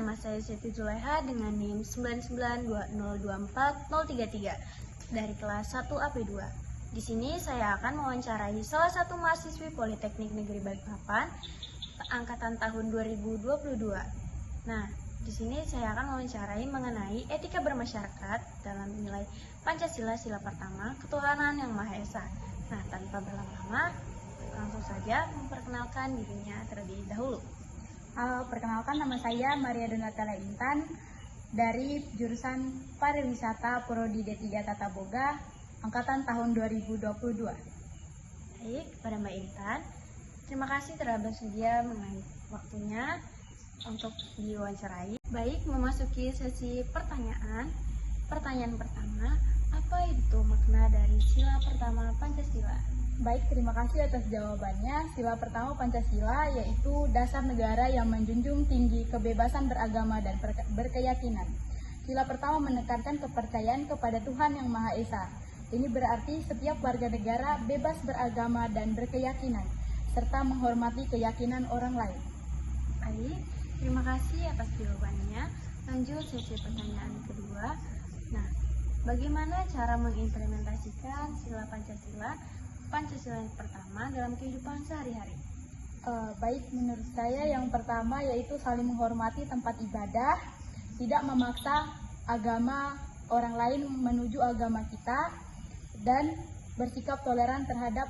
nama saya Siti Zuleha dengan NIM 992024033 dari kelas 1 AP2. Di sini saya akan mewawancarai salah satu mahasiswi Politeknik Negeri Balikpapan angkatan tahun 2022. Nah, di sini saya akan mewawancarai mengenai etika bermasyarakat dalam nilai Pancasila sila pertama, ketuhanan yang Maha Esa. Nah, tanpa berlama-lama, langsung saja memperkenalkan dirinya terlebih dahulu. Halo, perkenalkan nama saya Maria Donatella Intan dari jurusan Pariwisata Prodi D3 Tata Boga angkatan tahun 2022. Baik, kepada Mbak Intan, terima kasih telah bersedia mengenai waktunya untuk diwawancarai. Baik, memasuki sesi pertanyaan. Pertanyaan pertama, apa itu makna dari sila pertama Pancasila? Baik, terima kasih atas jawabannya. Sila pertama Pancasila yaitu dasar negara yang menjunjung tinggi kebebasan beragama dan berkeyakinan. Sila pertama menekankan kepercayaan kepada Tuhan Yang Maha Esa. Ini berarti setiap warga negara bebas beragama dan berkeyakinan, serta menghormati keyakinan orang lain. Baik, terima kasih atas jawabannya. Lanjut sesi pertanyaan kedua. Nah, bagaimana cara mengimplementasikan sila Pancasila yang pertama dalam kehidupan sehari-hari? Baik, menurut saya yang pertama yaitu saling menghormati tempat ibadah, tidak memaksa agama orang lain menuju agama kita, dan bersikap toleran terhadap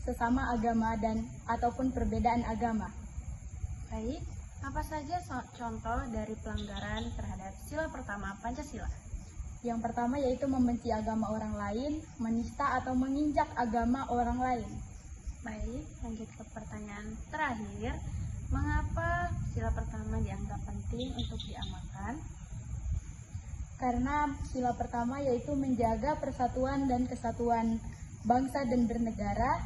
sesama agama dan ataupun perbedaan agama. Baik, apa saja contoh dari pelanggaran terhadap sila pertama Pancasila? Yang pertama yaitu membenci agama orang lain, menista atau menginjak agama orang lain. Baik, lanjut ke pertanyaan terakhir. Mengapa sila pertama dianggap penting untuk diamalkan? Karena sila pertama yaitu menjaga persatuan dan kesatuan bangsa dan bernegara,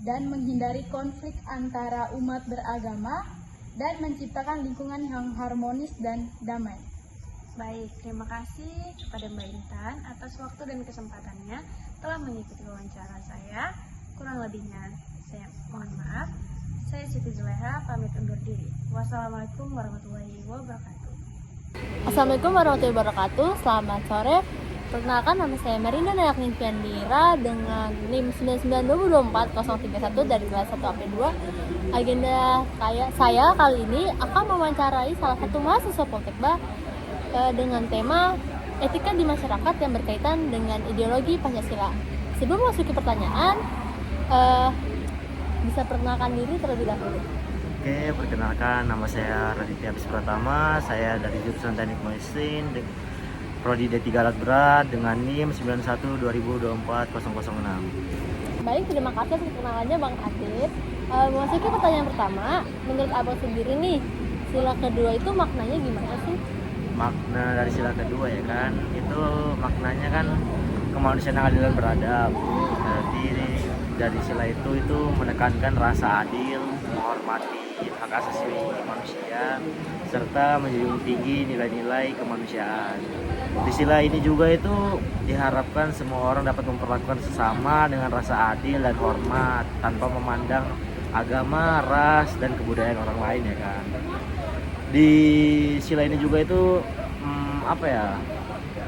dan menghindari konflik antara umat beragama, dan menciptakan lingkungan yang harmonis dan damai. Baik, terima kasih kepada Mbak Intan atas waktu dan kesempatannya telah mengikuti wawancara saya. Kurang lebihnya saya mohon maaf. Saya Siti Zuleha pamit undur diri. Wassalamualaikum warahmatullahi wabarakatuh. Assalamualaikum warahmatullahi wabarakatuh. Selamat sore. Perkenalkan, nama saya Marina Nayaknin Piandira dengan NIM 992244031 dari kelas 1 AP2. Agenda saya kali ini akan mewawancarai salah satu mahasiswa Poltekba dengan tema etika di masyarakat yang berkaitan dengan ideologi Pancasila. Sebelum memasuki pertanyaan, bisa perkenalkan diri terlebih dahulu. Oke, perkenalkan, nama saya Raditya Abis Pratama. Saya dari jurusan Teknik Mesin, Prodi D3 Alat Berat dengan NIM 9120240006. Baik, terima kasih atas perkenalannya Bang Adit. Memasuki pertanyaan pertama, menurut Abang sendiri nih, sila kedua itu maknanya gimana sih? Makna dari sila kedua ya kan, itu maknanya kan kemanusiaan yang adil dan beradab. Berarti dari sila itu menekankan rasa adil, menghormati hak asasi manusia, serta menjunjung tinggi nilai-nilai kemanusiaan. Di sila ini juga itu diharapkan semua orang dapat memperlakukan sesama dengan rasa adil dan hormat tanpa memandang agama, ras, dan kebudayaan orang lain ya kan. Di sila ini juga itu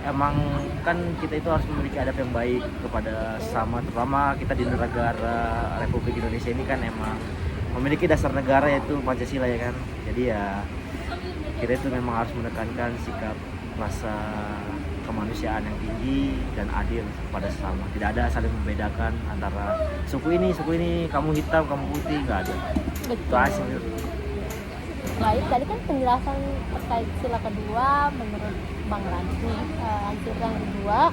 emang kan kita itu harus memiliki adab yang baik kepada sesama, terutama kita di negara Republik Indonesia ini kan emang memiliki dasar negara yaitu Pancasila ya kan. Jadi ya kita itu memang harus menekankan sikap rasa kemanusiaan yang tinggi dan adil kepada sesama. Tidak ada saling membedakan antara suku ini, kamu hitam, kamu putih, nggak ada. Betul. Baik, tadi kan penjelasan terkait sila kedua menurut Bang Ranti. Lanjut yang kedua,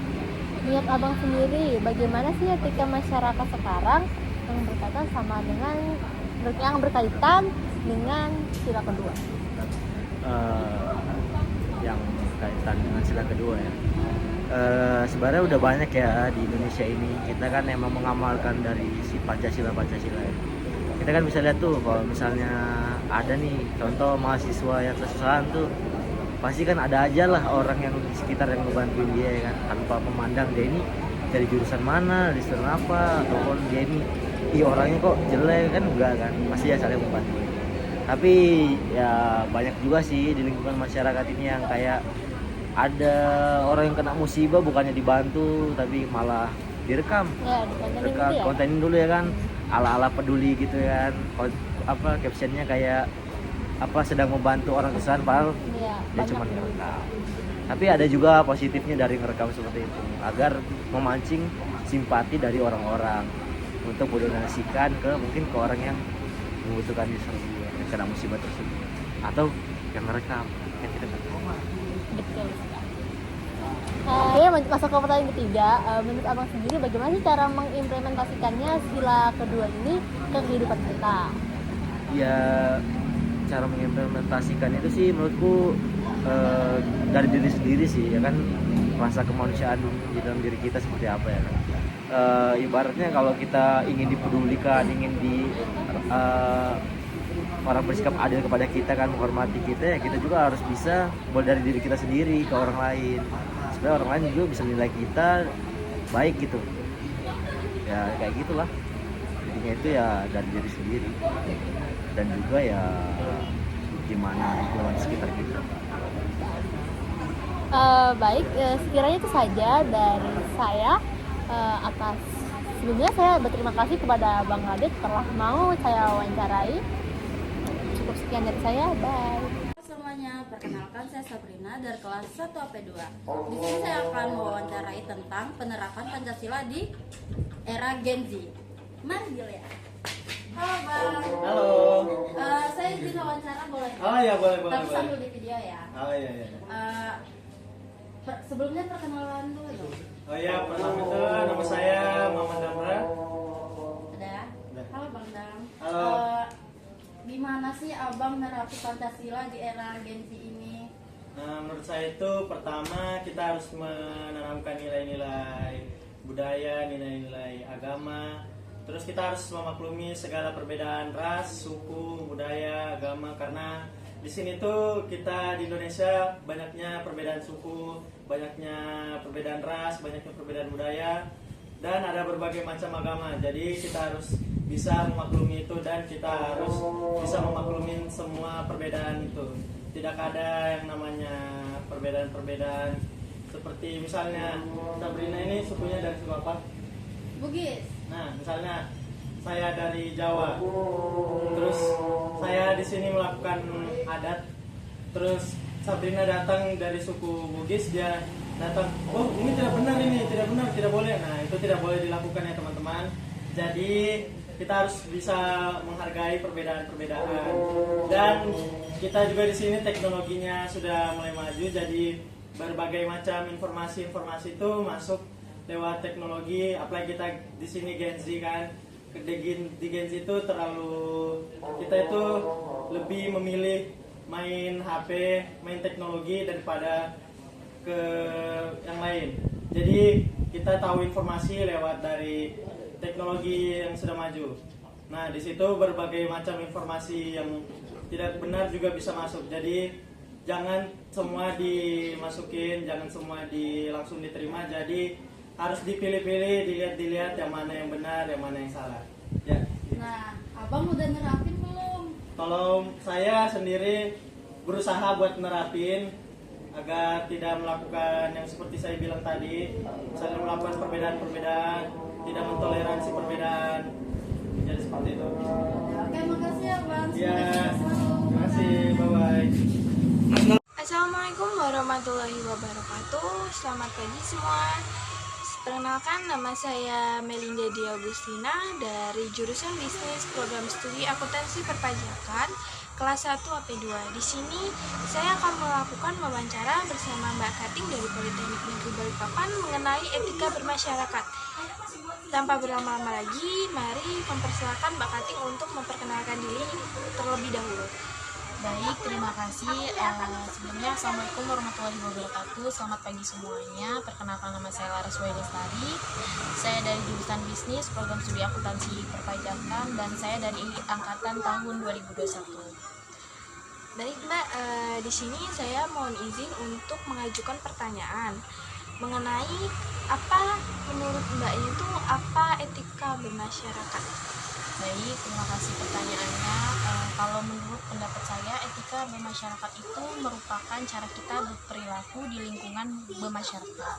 menurut Abang sendiri, bagaimana sih etika masyarakat sekarang yang berkaitan dengan sila kedua? Yang berkaitan dengan sila kedua ya. Sebenarnya udah banyak ya di Indonesia ini. Kita kan emang mengamalkan dari si Pancasila ya. Kita kan bisa lihat tuh kalau misalnya ada nih contoh mahasiswa yang kesusahan tuh, pasti kan ada aja lah orang yang di sekitar yang ngebantuin dia ya kan, tanpa memandang dia ini dari jurusan mana, dari jurusan apa, ataupun dia ini orangnya kok jelek kan, enggak kan, pasti ya saling membantu. Tapi ya banyak juga sih di lingkungan masyarakat ini yang kayak ada orang yang kena musibah bukannya dibantu tapi malah direkam, Ya, dikontenin rekam gitu ya. kontenin dulu ya kan, ala-ala peduli gitu kan. Apa captionnya kayak apa sedang membantu orang kesusahan padahal Iya, dia banyak. cuma ngerekam. Tapi ada juga positifnya dari ngerekam seperti itu agar memancing simpati dari orang-orang untuk mendonasikan ke mungkin ke orang yang membutuhkan tersebut, yang kena musibah tersebut atau yang ngerekam yang kita nggak tahu. Betul sekali. Ya, masuk ke pertanyaan ketiga. Menurut abang sendiri bagaimana sih cara mengimplementasikannya sila kedua ini ke kehidupan kita? Ya cara mengimplementasikan itu sih menurutku dari diri sendiri sih ya kan, rasa kemanusiaan di dalam diri kita seperti apa ya kan. Ibaratnya kalau kita ingin dipedulikan, ingin orang bersikap adil kepada kita kan, menghormati kita, ya kita juga harus bisa mulai dari diri kita sendiri ke orang lain supaya orang lain juga bisa nilai kita baik gitu ya, kayak gitulah intinya. Itu ya dari diri sendiri dan juga ya gimana lingkungan sekitar kita. Baik, sekiranya itu saja dari saya. Atas sebelumnya saya berterima kasih kepada Bang Radit telah mau saya wawancarai. Cukup sekian dari saya, bye. Semuanya, perkenalkan saya Sabrina dari kelas 1 AP2. Di sini saya akan mewawancarai tentang penerapan Pancasila di era Gen Z. Mari dilihat. Halo Bang. Halo. Saya izin wawancara boleh? Oh ya boleh. Tapi sambil di video ya. Oh iya. Sebelumnya perkenalan dulu dong. Oh ya, pertama itu nama saya Muhammad Damra. Ada? Udah. Halo Bang Dam. Halo. Gimana sih Abang menerapi Pancasila di era Gen Z ini? Nah, menurut saya itu pertama kita harus menanamkan nilai-nilai budaya, nilai-nilai agama. Terus kita harus memaklumi segala perbedaan ras, suku, budaya, agama, karena di sini tuh kita di Indonesia banyaknya perbedaan suku, banyaknya perbedaan ras, banyaknya perbedaan budaya, dan ada berbagai macam agama. Jadi kita harus bisa memaklumi itu dan kita harus bisa memaklumi semua perbedaan itu. Tidak ada yang namanya perbedaan-perbedaan seperti misalnya Sabrina ini sukunya dari suku apa? Bugis. Nah, misalnya saya dari Jawa, terus saya di sini melakukan adat, terus Sabrina datang dari suku Bugis, dia datang, oh ini tidak benar, tidak boleh. Nah itu tidak boleh dilakukan ya teman-teman. Jadi kita harus bisa menghargai perbedaan-perbedaan, dan kita juga di sini teknologinya sudah mulai maju, jadi berbagai macam informasi itu masuk lewat teknologi. Apalagi kita di sini Gen Z kan. Di Gen Z itu kita itu lebih memilih main HP, main teknologi daripada ke yang lain. Jadi kita tahu informasi lewat dari teknologi yang sudah maju. Nah, di situ berbagai macam informasi yang tidak benar juga bisa masuk. Jadi jangan semua dimasukin, jangan semua langsung diterima. Jadi harus dipilih-pilih, dilihat yang mana yang benar, yang mana yang salah. Ya. Nah, Abang udah nerapin belum? Kalau saya sendiri berusaha buat nerapin agar tidak melakukan yang seperti saya bilang tadi, misalnya melakukan perbedaan-perbedaan, tidak mentoleransi perbedaan. Jadi seperti itu. Oke, makasih ya Bang. Ya, Sukses selalu. terima kasih, bye-bye. Assalamualaikum warahmatullahi wabarakatuh. Selamat pagi semua. Perkenalkan, nama saya Melinda Dia Agustina dari jurusan Bisnis Program Studi Akuntansi Perpajakan kelas 1 AP2. Di sini saya akan melakukan wawancara bersama Mbak Kating dari Politeknik Negeri Balikpapan mengenai etika bermasyarakat. Tanpa berlama-lama lagi, mari mempersilakan Mbak Kating untuk memperkenalkan diri terlebih dahulu. Baik, terima kasih. Sebelumnya, Assalamualaikum warahmatullahi wabarakatuh. Selamat pagi semuanya. Perkenalkan, nama saya Laras Lestari. Saya dari jurusan Bisnis Program Studi Akuntansi Perpajakan dan saya dari angkatan tahun 2021. Baik Mbak, di sini saya mohon izin untuk mengajukan pertanyaan mengenai Apa menurut Mbaknya itu apa etika bermasyarakat? Baik, terima kasih pertanyaannya. Kalau menurut pendapat saya, etika bermasyarakat itu merupakan cara kita berperilaku di lingkungan bermasyarakat.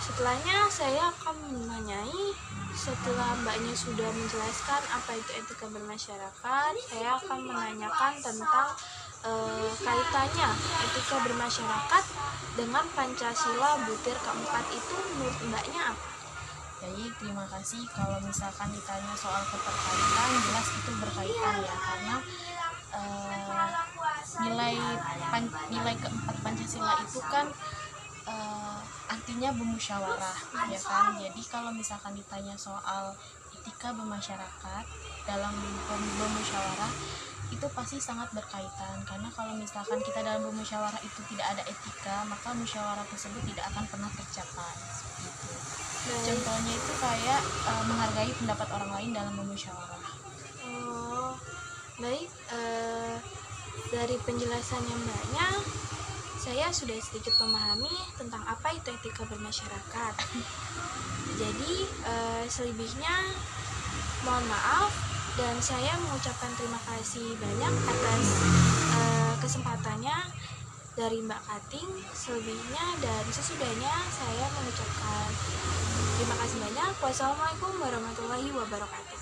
Setelahnya saya akan menanyai, setelah Mbaknya sudah menjelaskan apa itu etika bermasyarakat, saya akan menanyakan tentang kaitannya etika bermasyarakat dengan Pancasila butir keempat itu menurut Mbaknya apa? Baik, terima kasih. Kalau misalkan ditanya soal keterkaitan, jelas itu berkaitan ya, karena nilai keempat Pancasila itu kan artinya bermusyawarah, ya kan. Jadi kalau misalkan ditanya soal etika bermasyarakat dalam bermusyawarah, itu pasti sangat berkaitan, karena kalau misalkan kita dalam bermusyawarah itu tidak ada etika, maka musyawarah tersebut tidak akan pernah tercapai, seperti itu. Contohnya itu kayak menghargai pendapat orang lain dalam bermusyawarah. Oh, baik. Dari penjelasannya Mbaknya, saya sudah sedikit memahami tentang apa itu etika bermasyarakat. Jadi, selebihnya mohon maaf dan saya mengucapkan terima kasih banyak atas kesempatannya dari Mbak Kating. Selebihnya dan sesudahnya saya mengucapkan terima kasih banyak. Wassalamualaikum warahmatullahi wabarakatuh.